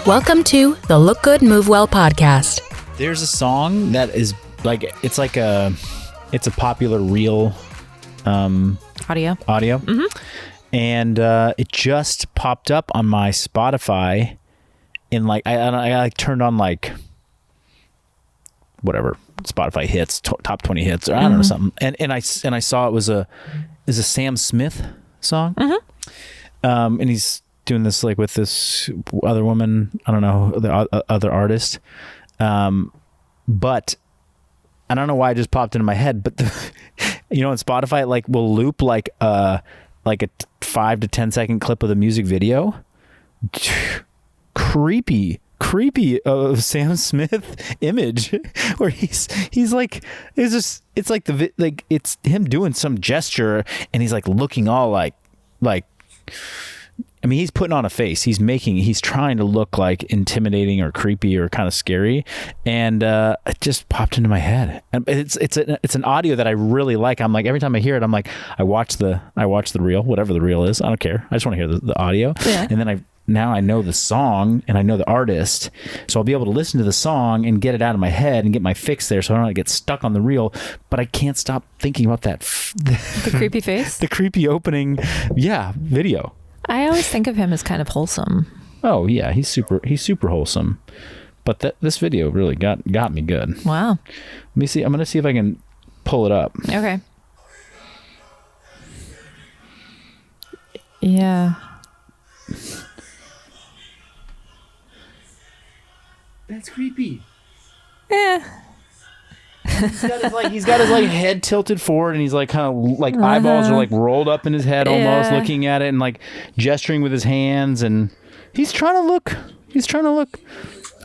Welcome to the Look Good, Move Well podcast. There's a song that is like, it's a popular reel audio. Mm-hmm. And it just popped up on my Spotify in like, I turned on like whatever Spotify hits, top 20 hits, or I don't know, something. And I saw it was a Sam Smith song. And he's doing this like with this other woman, I don't know, the other artist. But I don't know why it just popped into my head, but in Spotify, it like will loop like a 5 to 10 second clip of the music video. Creepy Sam Smith image where he's like, it's him doing some gesture and he's like looking all like I mean, he's putting on a face. He's trying to look like intimidating or creepy or kind of scary, and it just popped into my head. And it's an audio that I really like. I'm like, every time I hear it, I'm like, I watch the reel, whatever the reel is. I don't care. I just want to hear the audio. Yeah. And then now I know the song and I know the artist, so I'll be able to listen to the song and get it out of my head and get my fix there, so I don't get stuck on the reel. But I can't stop thinking about that. The creepy face. The creepy opening, video. I always think of him as kind of wholesome. Oh yeah, he's super wholesome. But this video really got me good. Wow. Let me see. I'm gonna see if I can pull it up. Okay. Yeah. That's creepy. Yeah. He's got his head tilted forward, and he's like kind of like eyeballs are like rolled up in his head, almost looking at it and like gesturing with his hands, and he's trying to look.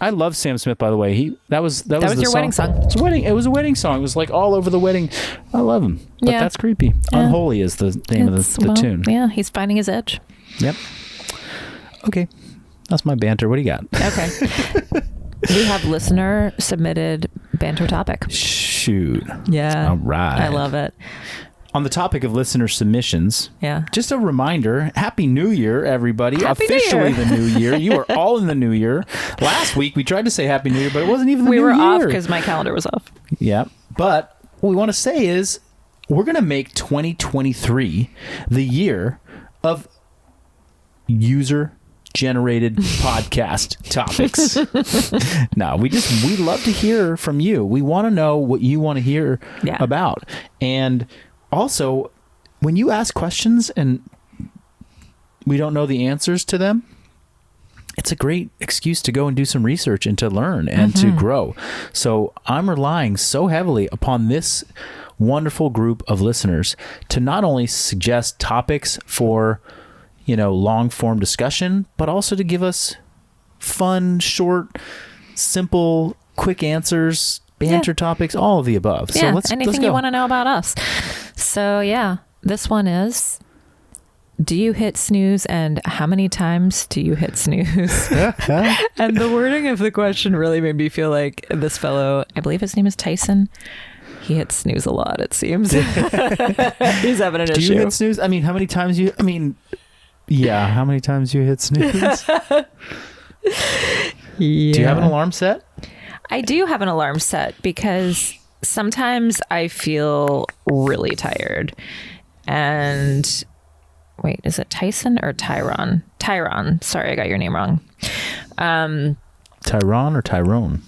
I love Sam Smith, by the way. That was your wedding song. It was a wedding song. It was like all over the wedding. I love him, but that's creepy. Yeah. Unholy is the name of the tune. Yeah, he's finding his edge. Yep. Okay, that's my banter. What do you got? Okay. We have listener submitted banter topic. Shoot. Yeah. All right. I love it. On the topic of listener submissions, just a reminder, Happy New Year, everybody. Officially the new year. You are all in the new year. Last week, we tried to say Happy New Year, but it wasn't even the new year. We were off because my calendar was off. Yeah. But what we want to say is we're going to make 2023 the year of user-generated podcast topics. No, we love to hear from you. We want to know what you want to hear about. And also, when you ask questions and we don't know the answers to them, it's a great excuse to go and do some research and to learn and to grow. So I'm relying so heavily upon this wonderful group of listeners to not only suggest topics for long form discussion, but also to give us fun, short, simple, quick answers, banter topics, all of the above. Yeah, so anything you want to know about us. So this one is, do you hit snooze and how many times do you hit snooze? And the wording of the question really made me feel like this fellow, I believe his name is Tyson, he hits snooze a lot, it seems. He's having an issue. Do you hit snooze? I mean, how many times how many times you hit snooze? Do you have an alarm set? I do have an alarm set because sometimes I feel really tired. And wait, is it Tyson or Tyron? Tyron. Sorry, I got your name wrong. Tyron or Tyrone?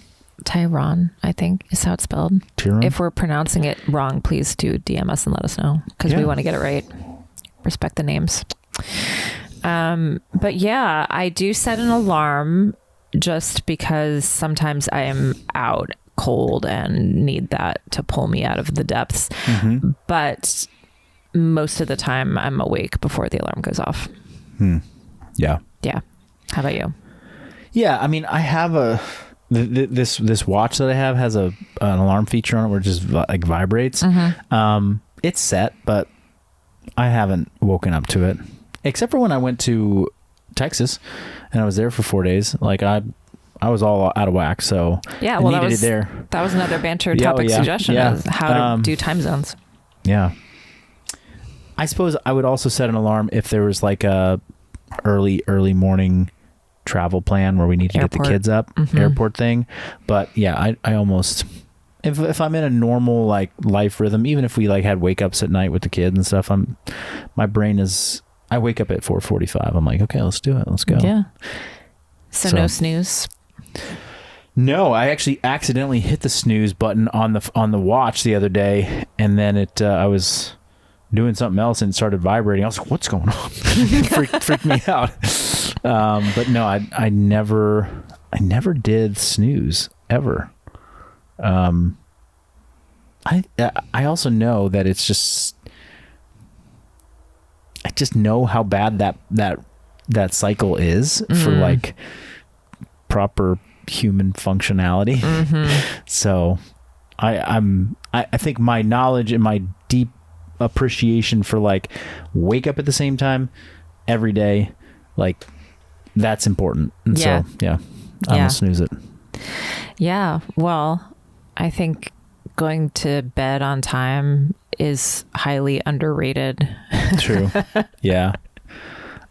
Tyron, I think, is how it's spelled. Tyrone? If we're pronouncing it wrong, please do DM us and let us know because we want to get it right. Respect the names. But I do set an alarm just because sometimes I am out cold and need that to pull me out of the depths. But most of the time I'm awake before the alarm goes off. Yeah. How about you? Yeah. I mean, I have this watch that I have has an alarm feature on it where it just like vibrates. It's set, but I haven't woken up to it. Except for when I went to Texas and I was there for 4 days. Like I was all out of whack, so I needed it there. That was another banter topic suggestion of how to do time zones. Yeah. I suppose I would also set an alarm if there was like a early morning travel plan where we need to get the kids up, airport thing. But yeah, I almost, if I'm in a normal like life rhythm, even if we like had wake ups at night with the kids and stuff, my brain is, I wake up at 4:45. I'm like, okay, let's do it. Let's go. Yeah. So no snooze. No, I actually accidentally hit the snooze button on the watch the other day, and then I was doing something else and it started vibrating. I was like, what's going on? freaked me out. But no, I never did snooze ever. I also know that it's just, I just know how bad that cycle is for like proper human functionality. So I think my knowledge and my deep appreciation for like wake up at the same time every day, like that's important. And so I'm gonna snooze it. Yeah. Well, I think going to bed on time is highly underrated. True. Yeah.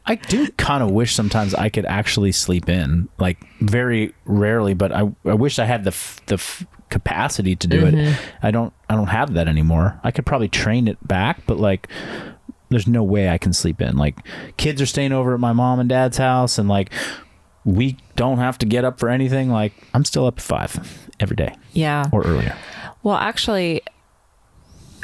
I do kind of wish sometimes I could actually sleep in, like very rarely, but I wish I had the capacity to do it. I don't have that anymore. I could probably train it back, but like there's no way I can sleep in. Like kids are staying over at my mom and dad's house, and like we don't have to get up for anything. Like I'm still up at 5 every day. Yeah. Or earlier. Well, actually,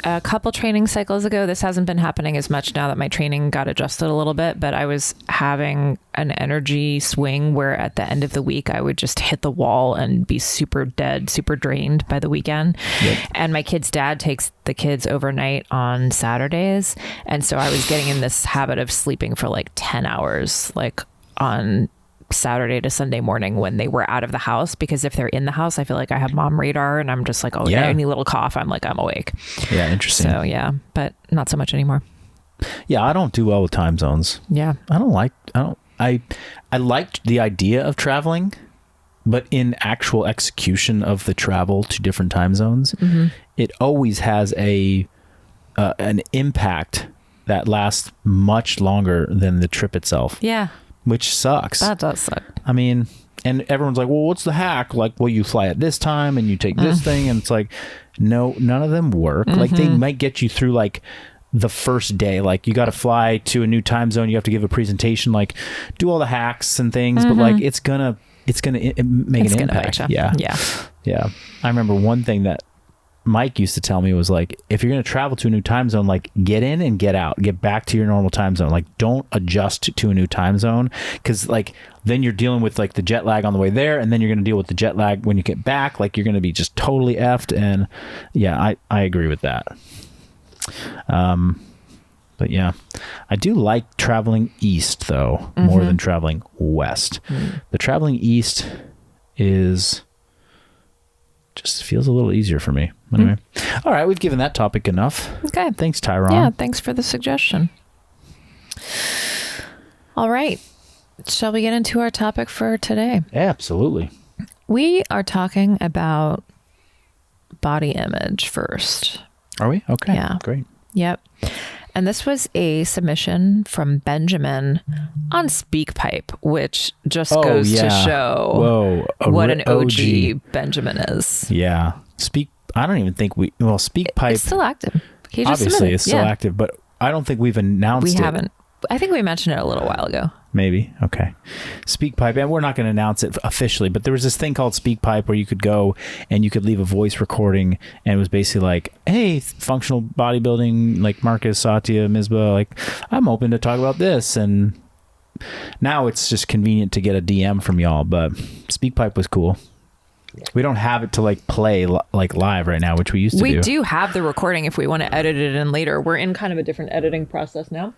a couple training cycles ago, this hasn't been happening as much now that my training got adjusted a little bit, but I was having an energy swing where at the end of the week, I would just hit the wall and be super dead, super drained by the weekend. Yep. And my kid's dad takes the kids overnight on Saturdays. And so I was getting in this habit of sleeping for like 10 hours, like on Saturday to Sunday morning when they were out of the house, because if they're in the house, I feel like I have mom radar and I'm just like, oh yeah, any little cough, I'm like, I'm awake. Yeah, interesting. So yeah, but not so much anymore. Yeah, I don't do well with time zones. Yeah. I liked the idea of traveling, but in actual execution of the travel to different time zones, it always has an impact that lasts much longer than the trip itself. Yeah. Which sucks. That does suck. I mean, and everyone's like, well, what's the hack? Like, well, you fly at this time and you take this thing. And it's like, no, none of them work. Like they might get you through like the first day. Like you got to fly to a new time zone. You have to give a presentation, like do all the hacks and things, but like it's gonna make an impact. Yeah. Yeah. Yeah. I remember one thing that Mike used to tell me was like, if you're going to travel to a new time zone, like get in and get out, get back to your normal time zone. Like don't adjust to a new time zone. Cause like then you're dealing with like the jet lag on the way there. And then you're going to deal with the jet lag when you get back. Like you're going to be just totally effed. And yeah, I agree with that. But yeah, I do like traveling east though, more than traveling west. The traveling east just feels a little easier for me. Anyway. All right. We've given that topic enough. Okay. Thanks, Tyron. Yeah. Thanks for the suggestion. All right. Shall we get into our topic for today? Absolutely. We are talking about body image first. Are we? Okay. Yeah. Great. Yep. And this was a submission from Benjamin on SpeakPipe, which just goes to show what an OG Benjamin is. Yeah. I don't even think SpeakPipe. It's still active. He just obviously submitted. It's still active, but I don't think we've announced it. We haven't. I think we mentioned it a little while ago. Maybe. Okay. SpeakPipe, and we're not going to announce it officially, but there was this thing called SpeakPipe where you could go and you could leave a voice recording, and it was basically like, hey, functional bodybuilding, like Marcus, Satya, Misbah, like I'm open to talk about this. And now it's just convenient to get a DM from y'all, but SpeakPipe was cool. We don't have it to like play like live right now, which we used to do. We do have the recording if we want to edit it in later. We're in kind of a different editing process now.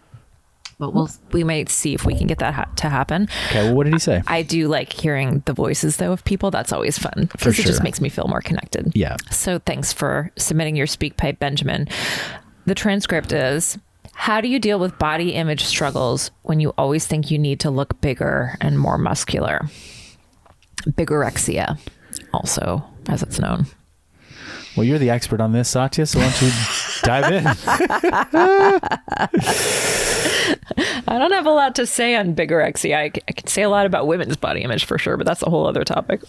But we might see if we can get that to happen. Okay, well, what did he say? I do like hearing the voices, though, of people. That's always fun. Because it just makes me feel more connected. Yeah. So thanks for submitting your SpeakPipe, Benjamin. The transcript is, how do you deal with body image struggles when you always think you need to look bigger and more muscular? Bigorexia, also, as it's known. Well, you're the expert on this, Satya, so why don't you dive in? I don't have a lot to say on bigorexia. I can say a lot about women's body image for sure, but that's a whole other topic.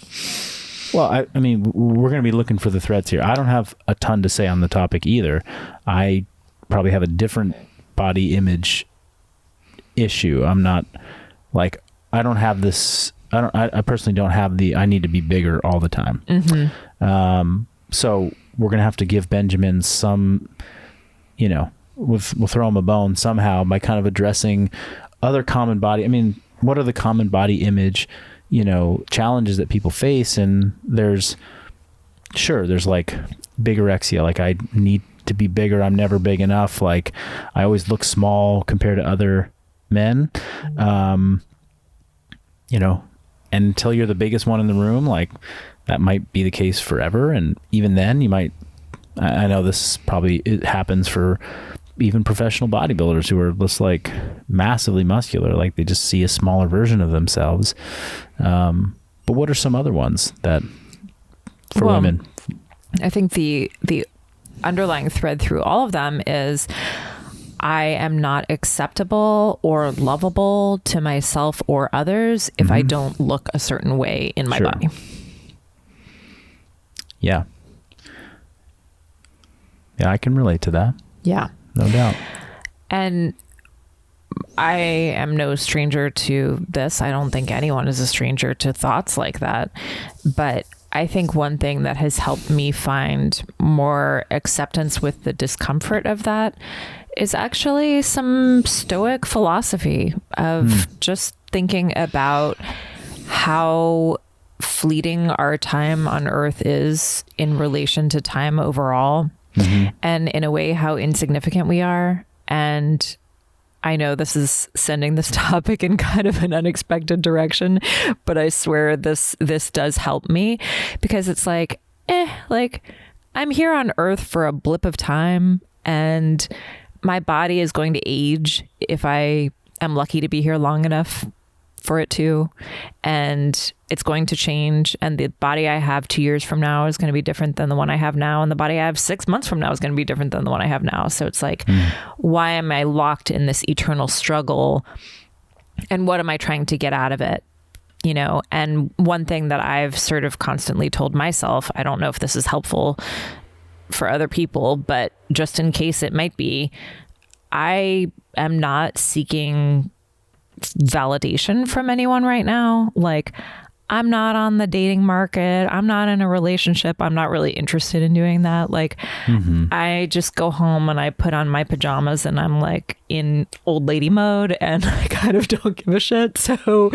Well, I mean, we're going to be looking for the threads here. I don't have a ton to say on the topic either. I probably have a different body image issue. I'm not like, I don't have this. I personally don't have I need to be bigger all the time. Mm-hmm. So we're going to have to give Benjamin some, we'll throw him a bone somehow by kind of addressing other common body. I mean, what are the common body image, challenges that people face? And there's like bigorexia. Like, I need to be bigger. I'm never big enough. Like, I always look small compared to other men. And until you're the biggest one in the room, like, that might be the case forever. And even then I know it happens for even professional bodybuilders who are just like massively muscular, like they just see a smaller version of themselves. But what are some other ones that for women? I think the underlying thread through all of them is I am not acceptable or lovable to myself or others if I don't look a certain way in my body. Yeah. Yeah, I can relate to that. Yeah. No doubt. And I am no stranger to this. I don't think anyone is a stranger to thoughts like that. But I think one thing that has helped me find more acceptance with the discomfort of that is actually some Stoic philosophy of just thinking about how fleeting our time on earth is in relation to time overall, and in a way how insignificant we are. And I know this is sending this topic in kind of an unexpected direction, but I swear this does help me, because it's like I'm here on earth for a blip of time, and my body is going to age if I am lucky to be here long enough for it to, and it's going to change. And the body I have 2 years from now is going to be different than the one I have now. And the body I have 6 months from now is going to be different than the one I have now. So it's like, why am I locked in this eternal struggle? And what am I trying to get out of it? And one thing that I've sort of constantly told myself, I don't know if this is helpful for other people, but just in case it might be, I am not seeking validation from anyone right now. Like, I'm not on the dating market. I'm not in a relationship. I'm not really interested in doing that. Like, I just go home and I put on my pajamas and I'm like in old lady mode, and I kind of don't give a shit. So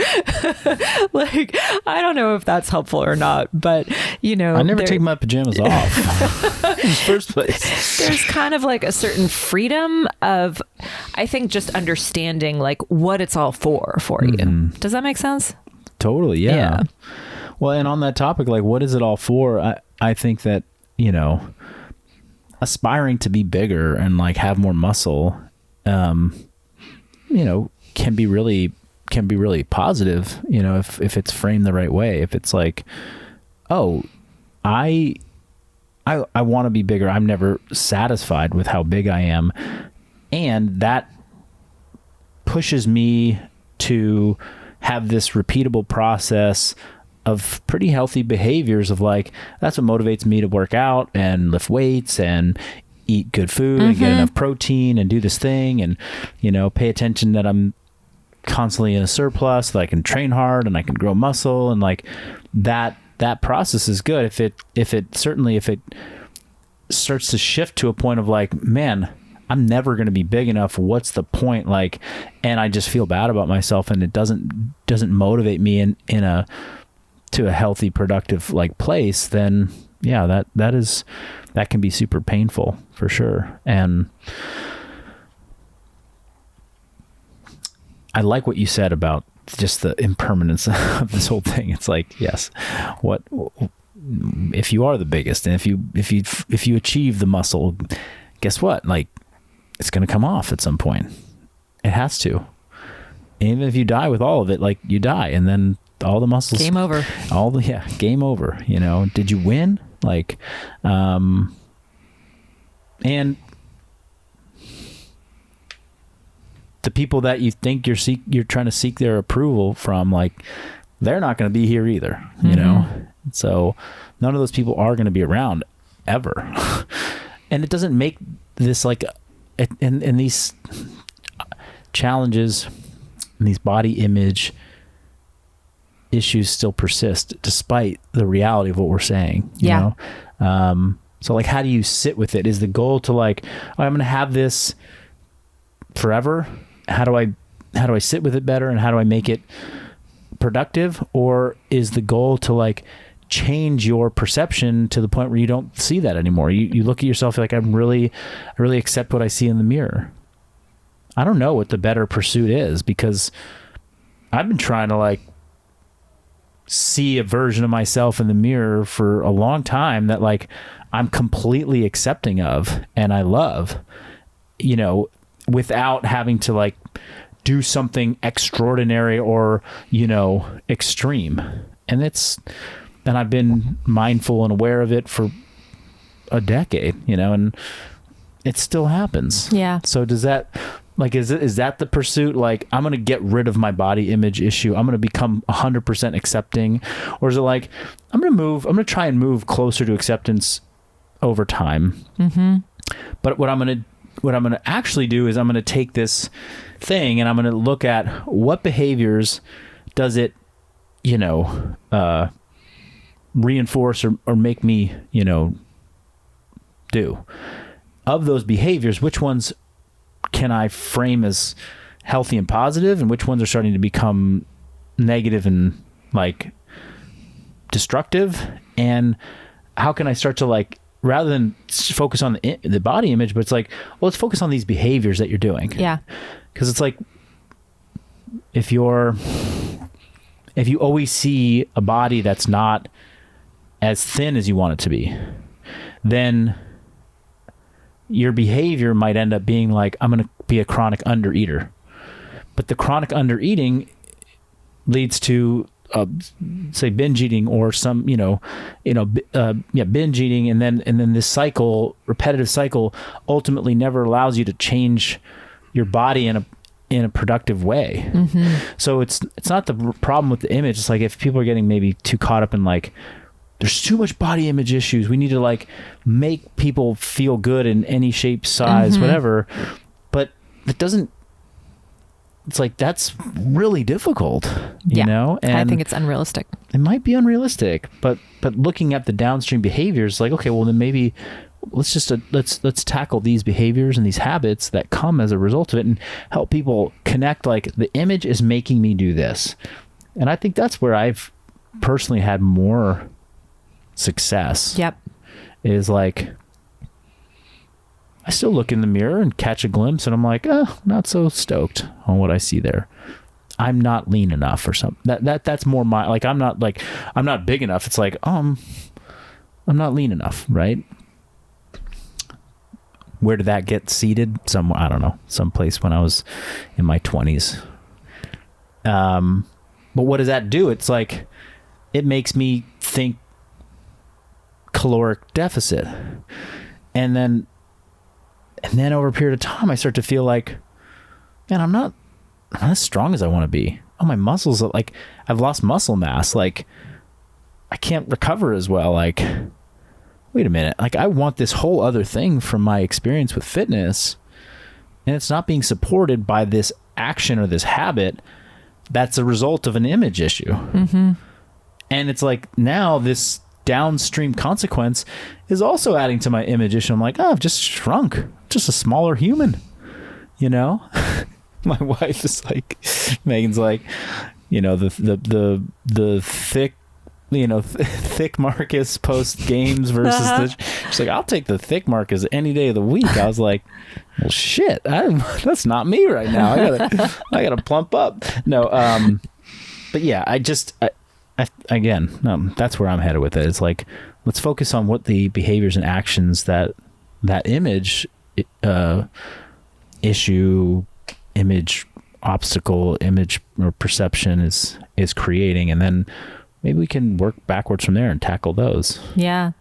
like, I don't know if that's helpful or not, but I never take my pajamas off in the first place. There's kind of like a certain freedom of, I think, just understanding like what it's all for you. Does that make sense? Totally. Yeah. Well, and on that topic, like, what is it all for? I think that, aspiring to be bigger and like have more muscle, can be really positive, if it's framed the right way. If it's like, oh, I want to be bigger. I'm never satisfied with how big I am. And that pushes me to have this repeatable process of pretty healthy behaviors of like, that's what motivates me to work out and lift weights and eat good food and get enough protein and do this thing and, pay attention that I'm constantly in a surplus, so that I can train hard and I can grow muscle. And like that process is good. If it starts to shift to a point of like, man, I'm never going to be big enough. What's the point? Like, and I just feel bad about myself, and it doesn't motivate me to a healthy, productive like place. Then yeah, that can be super painful for sure. And I like what you said about just the impermanence of this whole thing. It's like, yes, what if you are the biggest, and if you achieve the muscle, guess what? Like, it's going to come off at some point. It has to. Even if you die with all of it, like, you die, and then all the muscles. Game over. Game over. Did you win? Like, and the people that you think you're trying to seek their approval from, like, they're not going to be here either, you know? So none of those people are going to be around ever. And it doesn't make this like, and these challenges and these body image issues still persist despite the reality of what we're saying, you know? So like, how do you sit with it? Is the goal to like, oh, I'm going to have this forever? How do I sit with it better? And how do I make it productive? Or is the goal to like change your perception to the point where you don't see that anymore? You look at yourself like, I really accept what I see in the mirror. I don't know what the better pursuit is, because I've been trying to like see a version of myself in the mirror for a long time that like I'm completely accepting of and I love, you know, without having to like do something extraordinary or, you know, extreme. And I've been mindful and aware of it for a decade, you know, and it still happens. Yeah. So does that, like, is that the pursuit? Like, I'm going to get rid of my body image issue. I'm going to become 100% accepting. Or is it like, I'm going to try and move closer to acceptance over time. But what I'm going to actually do is I'm going to take this thing and I'm going to look at what behaviors does it, you know, reinforce or make me, you know, do. Of those behaviors, which ones can I frame as healthy and positive, and which ones are starting to become negative and like destructive? And how can I start to like, rather than focus on the body image, but it's like, well, let's focus on these behaviors that you're doing. Yeah. Because it's like, if you always see a body that's not as thin as you want it to be, then your behavior might end up being like, I'm going to be a chronic undereater. But the chronic undereating leads to say binge eating or some, binge eating. And then this cycle, repetitive cycle, ultimately never allows you to change your body in a productive way. So it's not the problem with the image. It's like, if people are getting maybe too caught up in like, there's too much body image issues, we need to like make people feel good in any shape, size, whatever. But it doesn't, it's like, that's really difficult, you know? And I think it's unrealistic. It might be unrealistic, but looking at the downstream behaviors, like, okay, well then maybe let's just, let's tackle these behaviors and these habits that come as a result of it, and help people connect, like, the image is making me do this. And I think that's where I've personally had more success. Is like, I still look in the mirror and catch a glimpse and I'm like, oh, not so stoked on what I see there. I'm not lean enough or something. That's more my, like, I'm not big enough. It's like, I'm not lean enough, right? Where did that get seated? I don't know, someplace when I was in my 20s. But what does that do? It's like, it makes me think caloric deficit. And then over a period of time, I start to feel like, man, I'm not as strong as I want to be. Oh, my muscles, like, I've lost muscle mass. Like, I can't recover as well. Like, wait a minute. Like, I want this whole other thing from my experience with fitness, and it's not being supported by this action or this habit that's a result of an image issue. And it's like, now this downstream consequence is also adding to my image issue. I'm like, oh, I've just shrunk, just a smaller human, you know? My wife is like, Megan's like, you know, the thick, you know, thick Marcus post games versus she's like, I'll take the thick Marcus any day of the week. I was like, well, shit, that's not me right now. I gotta plump up. No. But yeah, again, that's where I'm headed with it. It's like, let's focus on what the behaviors and actions that image issue, image obstacle, image or perception is creating, and then maybe we can work backwards from there and tackle those. Yeah.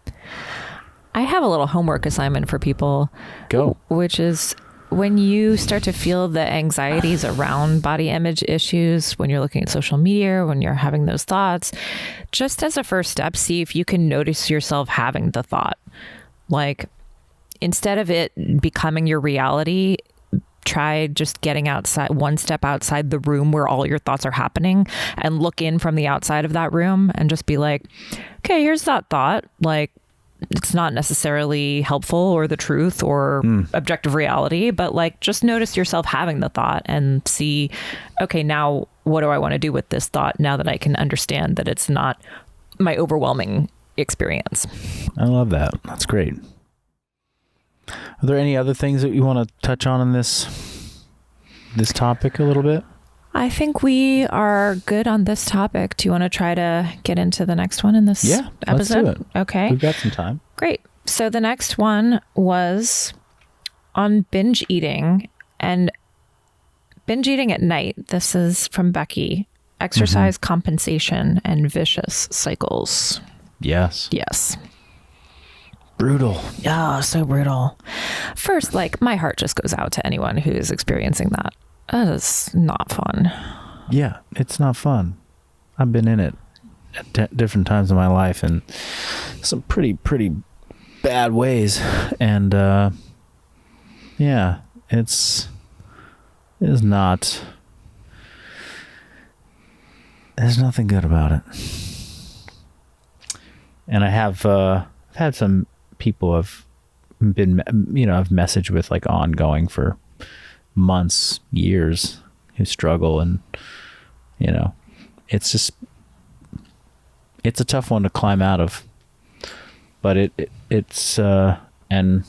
I have a little homework assignment for people. Go. Which is, when you start to feel the anxieties around body image issues, when you're looking at social media, when you're having those thoughts, just as a first step, see if you can notice yourself having the thought. Like, instead of it becoming your reality, try just getting outside, one step outside the room where all your thoughts are happening, and look in from the outside of that room and just be like, okay, here's that thought. Like, it's not necessarily helpful or the truth or objective reality, but like, just notice yourself having the thought and see, okay, now what do I want to do with this thought now that I can understand that it's not my overwhelming experience? I love that. That's great. Are there any other things that you want to touch on in this topic a little bit? I think we are good on this topic. Do you want to try to get into the next one in this episode? Let's do it. Okay. We've got some time. Great. So the next one was on binge eating, and binge eating at night. This is from Becky. Exercise compensation and vicious cycles. Yes. Yes. Brutal. Oh, so brutal. First, like, my heart just goes out to anyone who is experiencing that. That is not fun. Yeah, it's not fun. I've been in it at different times in my life in some pretty bad ways. And, yeah, it is not, there's nothing good about it. And I have, I've had some people have been, I've messaged with like ongoing for months, years, who struggle, and it's a tough one to climb out of, but it's and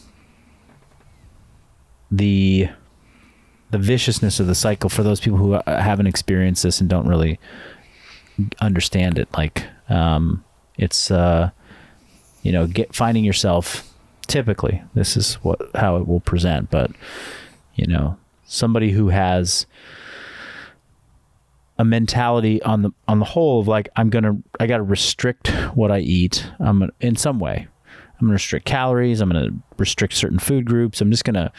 the viciousness of the cycle for those people who haven't experienced this and don't really understand it, like it's finding yourself, typically this is how it will present, but somebody who has a mentality on the whole of like, I got to restrict what I eat. In some way, I'm going to restrict calories. I'm going to restrict certain food groups. I'm just going to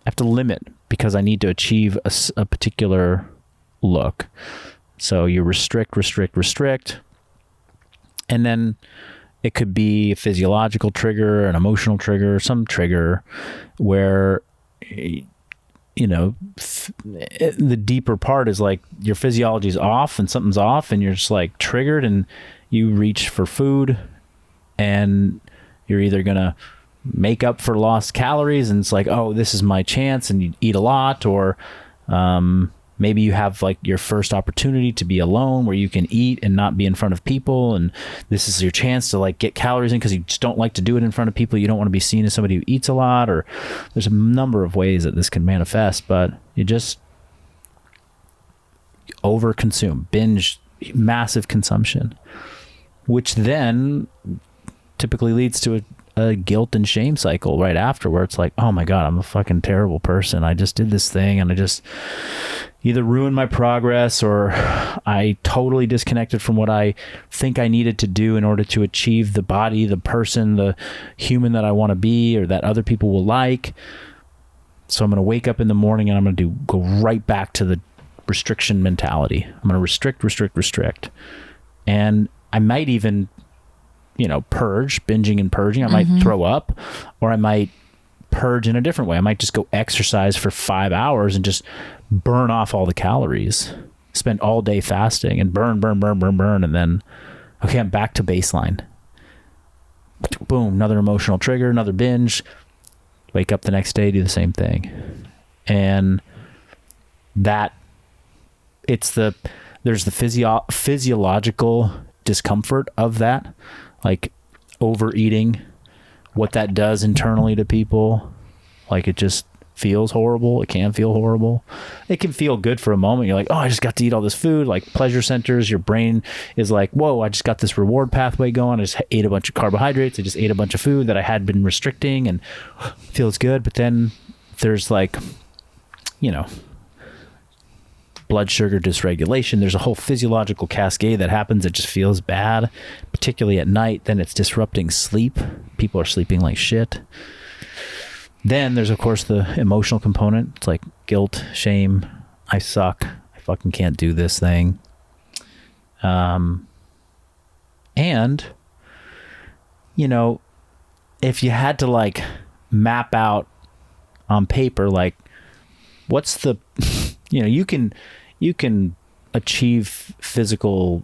have to limit because I need to achieve a particular look. So you restrict. And then it could be a physiological trigger, an emotional trigger, some trigger where, the deeper part is like your physiology is off and something's off and you're just like triggered and you reach for food and you're either going to make up for lost calories and it's like, oh, this is my chance, and you eat a lot, or maybe you have like your first opportunity to be alone where you can eat and not be in front of people, and this is your chance to like get calories in because you just don't like to do it in front of people. You don't want to be seen as somebody who eats a lot, or there's a number of ways that this can manifest, but you just overconsume, binge, massive consumption, which then typically leads to a guilt and shame cycle right after, where it's like, oh my God, I'm a fucking terrible person. I just did this thing and I just either ruined my progress, or I totally disconnected from what I think I needed to do in order to achieve the body, the person, the human that I want to be, or that other people will like. So I'm going to wake up in the morning and I'm going to go right back to the restriction mentality. I'm going to restrict. And I might even purge, binging and purging. I might throw up, or I might purge in a different way. I might just go exercise for 5 hours and just burn off all the calories, spend all day fasting and burn. And then, okay, I'm back to baseline. Boom, another emotional trigger, another binge, wake up the next day, do the same thing. And there's the physiological discomfort of that, like overeating, what that does internally to people. Like, it just feels horrible. It can feel horrible. It can feel good for a moment. You're like, oh, I just got to eat all this food. Like pleasure centers, your brain is like, whoa, I just got this reward pathway going. I just ate a bunch of carbohydrates. I just ate a bunch of food that I had been restricting, and feels good. But then there's like, blood sugar dysregulation. There's a whole physiological cascade that happens that just feels bad, particularly at night. Then it's disrupting sleep. People are sleeping like shit. Then there's, of course, the emotional component. It's like guilt, shame. I suck. I fucking can't do this thing. And, you know, if you had to like map out on paper, like what's the, you know, you can achieve physical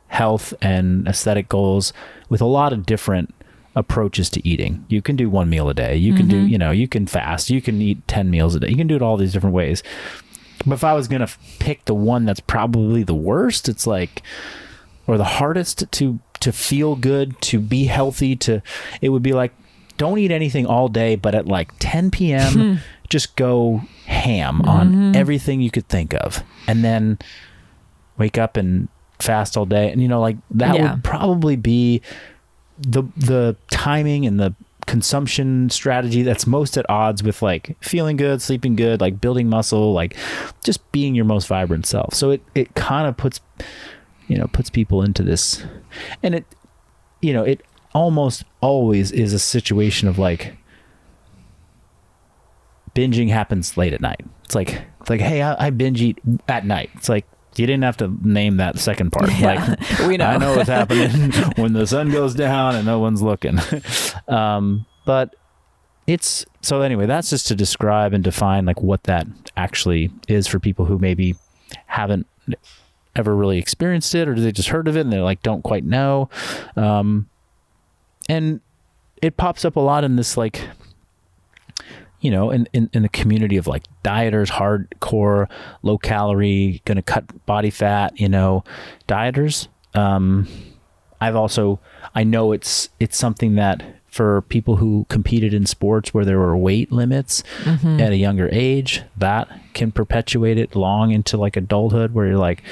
health and aesthetic goals with a lot of different approaches to eating. You can do one meal a day. You can do, you know, you can fast. You can eat 10 meals a day. You can do it all these different ways. But if I was going to pick the one that's probably the worst, it's like, or the hardest to feel good, to be healthy, it would be like, don't eat anything all day, but at like 10 p.m., just go ham on everything you could think of. And then wake up and fast all day. And, you know, like that would probably be the timing and the consumption strategy that's most at odds with like feeling good, sleeping good, like building muscle, like just being your most vibrant self. So it kind of puts people into this, and it almost always is a situation of like binging happens late at night. It's like, hey, I binge eat at night. It's like, you didn't have to name that second part. Yeah, like, we know. I know what's happening when the sun goes down and no one's looking. But it's, so anyway, that's just to describe and define like what that actually is for people who maybe haven't ever really experienced it, or they just heard of it and they're like, don't quite know. And it pops up a lot in this, like, you know, in the community of like dieters, hardcore, low calorie, gonna cut body fat, you know, dieters. I know it's something that for people who competed in sports where there were weight limits at a younger age, that can perpetuate it long into like adulthood, where you're like,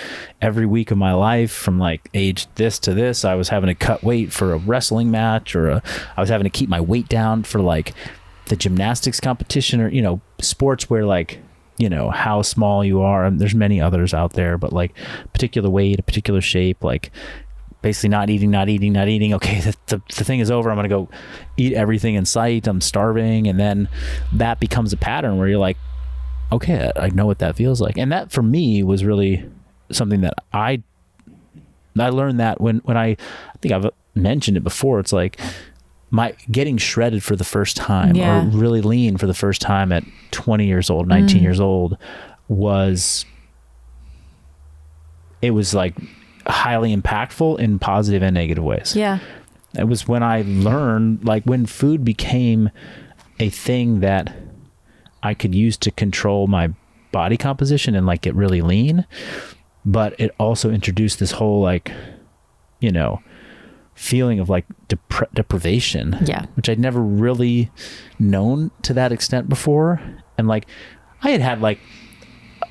every week of my life from like age this to this, I was having to cut weight for a wrestling match, or I was having to keep my weight down for like the gymnastics competition, or, you know, sports where like, you know, how small you are. And there's many others out there, but like particular weight, a particular shape, like basically not eating. Okay, the thing is over. I'm going to go eat everything in sight. I'm starving. And then that becomes a pattern where you're like, okay, I know what that feels like. And that for me was really something that I learned that when I think I've mentioned it before. It's like my getting shredded for the first time, or really lean for the first time at 20 years old, 19 years old, it was like highly impactful in positive and negative ways. Yeah. It was when I learned, like, when food became a thing that I could use to control my body composition and like get really lean, but it also introduced this whole, like, you know, feeling of like deprivation, which I'd never really known to that extent before. And like, I had like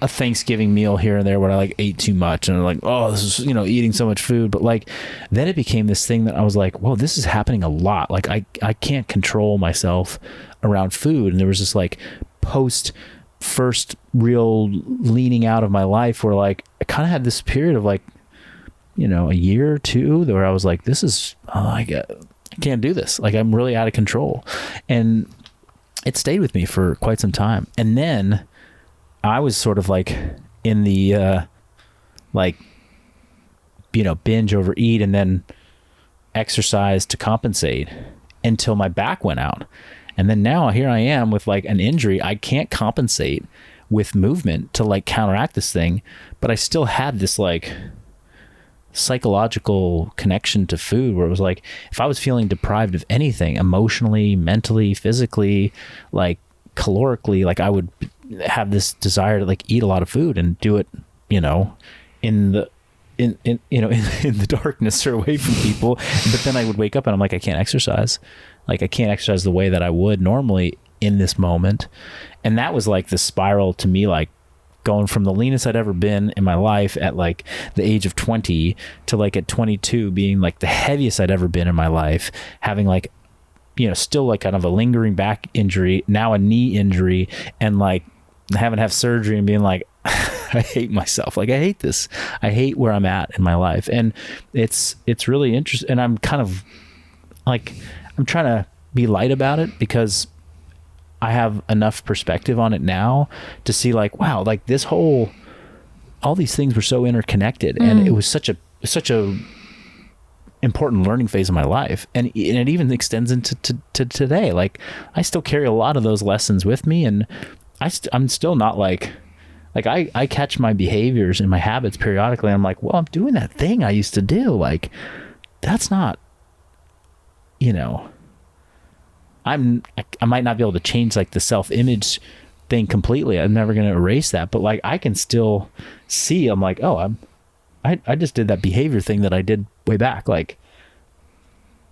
a Thanksgiving meal here and there where I like ate too much and I'm like, oh, this is, you know, eating so much food. But like, then it became this thing that I was like, whoa, this is happening a lot. Like I can't control myself around food. And there was this like first real leaning out of my life where like, I kind of had this period of like, you know, a year or two where I was like, this is, I can't do this. Like, I'm really out of control. And it stayed with me for quite some time. And then I was sort of like in the, like, you know, binge overeat and then exercise to compensate until my back went out. And then now here I am with like an injury. I can't compensate with movement to like counteract this thing, but I still had this like psychological connection to food where it was like, if I was feeling deprived of anything emotionally, mentally, physically, like calorically, like I would have this desire to like eat a lot of food and do it, you know, in the darkness or away from people. But then I would wake up and I'm like, I can't exercise. Like I can't exercise the way that I would normally in this moment. And that was like the spiral to me, like going from the leanest I'd ever been in my life at like the age of 20 to like at 22 being like the heaviest I'd ever been in my life, having like, you know, still like kind of a lingering back injury, now a knee injury, and like having to have surgery and being like, I hate myself. Like I hate this. I hate where I'm at in my life. And it's really interesting. And I'm kind of like, I'm trying to be light about it because I have enough perspective on it now to see like, wow, like all these things were so interconnected, and it was such a important learning phase of my life, and it even extends into to today. Like I still carry a lot of those lessons with me, and I'm still not like I catch my behaviors and my habits periodically. I'm like, well, I'm doing that thing I used to do. Like that's not, I might not be able to change like the self-image thing completely. I'm never going to erase that, but like I can still see, I'm like, oh, I just did that behavior thing that I did way back. Like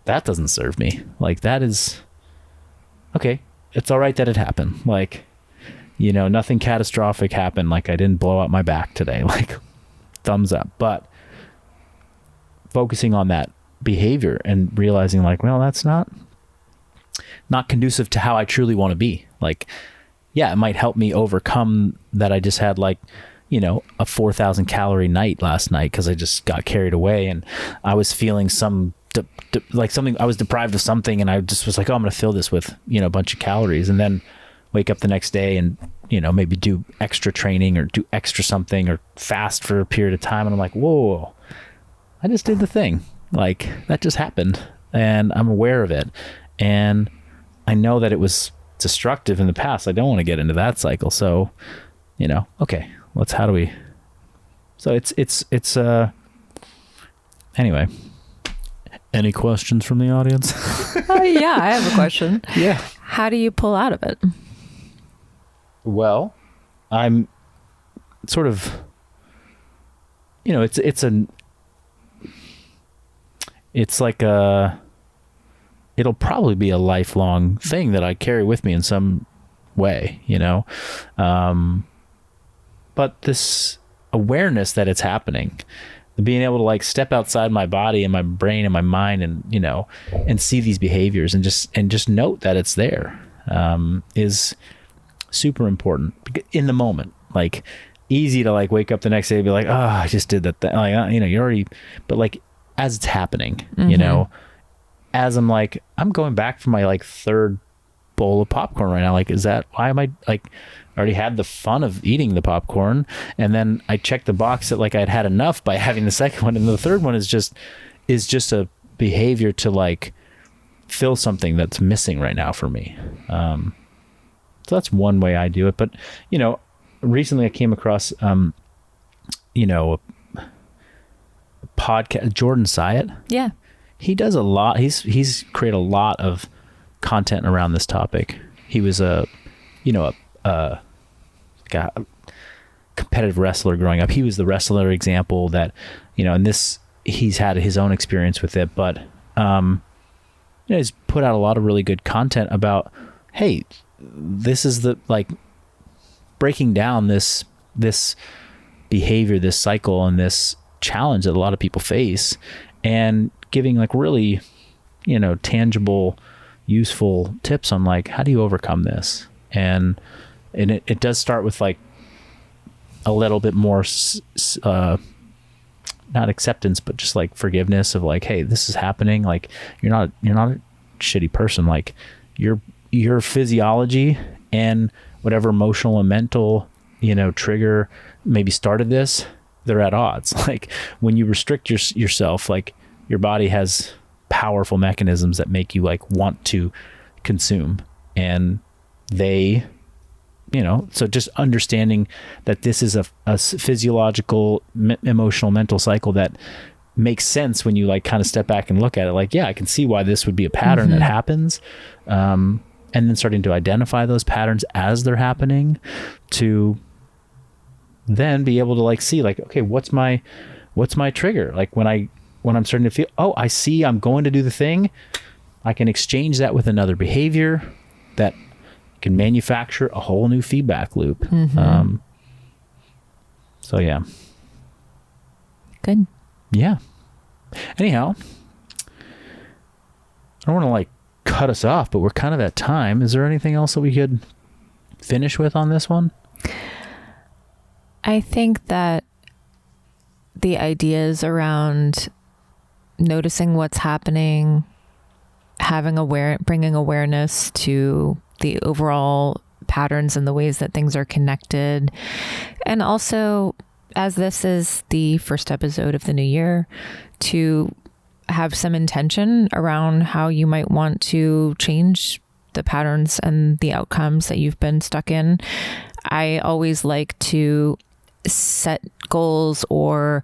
that doesn't serve me. Like that is okay. It's all right that it happened. Like, nothing catastrophic happened. Like I didn't blow out my back today, like thumbs up, but focusing on that behavior and realizing like, well, that's not conducive to how I truly want to be. Like, yeah, it might help me overcome that. I just had like, a 4,000 calorie night last night because I just got carried away and I was feeling like something, I was deprived of something, and I just was like, oh, I'm going to fill this with, a bunch of calories, and then wake up the next day and, maybe do extra training or do extra something or fast for a period of time. And I'm like, whoa, I just did the thing. Like that just happened, and I'm aware of it. And I know that it was destructive in the past. I don't want to get into that cycle. So, okay, anyway, any questions from the audience? Yeah, I have a question. Yeah. How do you pull out of it? Well, I'm sort of, it'll probably be a lifelong thing that I carry with me in some way, but this awareness that it's happening, being able to like step outside my body and my brain and my mind and, and see these behaviors and just note that it's there, is super important in the moment. Like easy to like wake up the next day and be like, oh, I just did that. Like, you're already, but like as it's happening, as I'm like, I'm going back for my like third bowl of popcorn right now. Like, why am I like, I already had the fun of eating the popcorn, and then I checked the box that like I'd had enough by having the second one, and the third one is just a behavior to like fill something that's missing right now for me. So that's one way I do it. But recently I came across a podcast, Jordan Syatt. Yeah, he does a lot. He's created a lot of content around this topic. He was a competitive wrestler growing up. He was the wrestler example that, and this, he's had his own experience with it, but, he's put out a lot of really good content about, hey, this is the, like, breaking down this behavior, this cycle, and this challenge that a lot of people face, and giving like really, tangible, useful tips on like, how do you overcome this? And it does start with like a little bit more, not acceptance, but just like forgiveness of like, hey, this is happening. Like you're not a shitty person. Like your physiology and whatever emotional and mental, trigger maybe started this, they're at odds. Like when you restrict yourself, like your body has powerful mechanisms that make you like want to consume, and they, so just understanding that this is a physiological, emotional, mental cycle that makes sense when you like kind of step back and look at it. Like, yeah, I can see why this would be a pattern that happens. And then starting to identify those patterns as they're happening, to then be able to like see like, okay, what's my trigger? Like when I'm starting to feel, oh, I see I'm going to do the thing, I can exchange that with another behavior that can manufacture a whole new feedback loop. So yeah. Good. Yeah. Anyhow, I don't want to like cut us off, but we're kind of at time. Is there anything else that we could finish with on this one? I think that the ideas around noticing what's happening, bringing awareness to the overall patterns and the ways that things are connected. And also, as this is the first episode of the new year, to have some intention around how you might want to change the patterns and the outcomes that you've been stuck in. I always like to set goals, or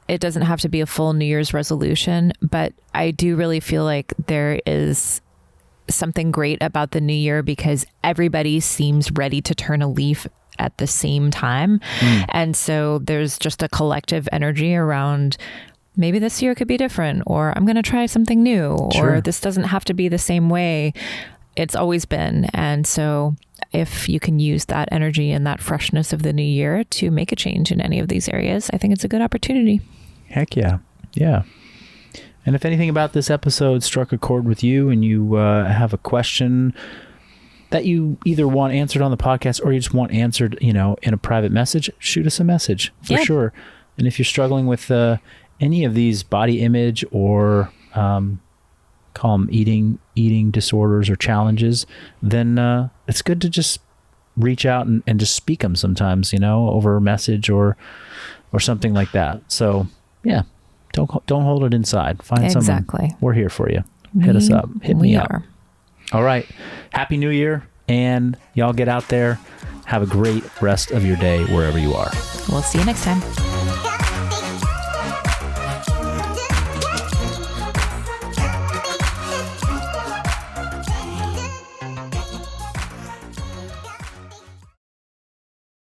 it doesn't have to be a full New Year's resolution, but I do really feel like there is something great about the new year because everybody seems ready to turn a leaf at the same time. And so there's just a collective energy around, maybe this year could be different, or I'm going to try something new, or this doesn't have to be the same way it's always been. And so if you can use that energy and that freshness of the new year to make a change in any of these areas, I think it's a good opportunity. Heck yeah. Yeah. And if anything about this episode struck a chord with you and you have a question that you either want answered on the podcast or you just want answered, in a private message, shoot us a message for sure. And if you're struggling with any of these body image or call them eating disorders or challenges, then it's good to just reach out and just speak them sometimes, over a message or something like that. So yeah, don't hold it inside. Find someone. We're here for you. Hit us up. Hit me up. All right. Happy New Year, and y'all get out there. Have a great rest of your day wherever you are. We'll see you next time.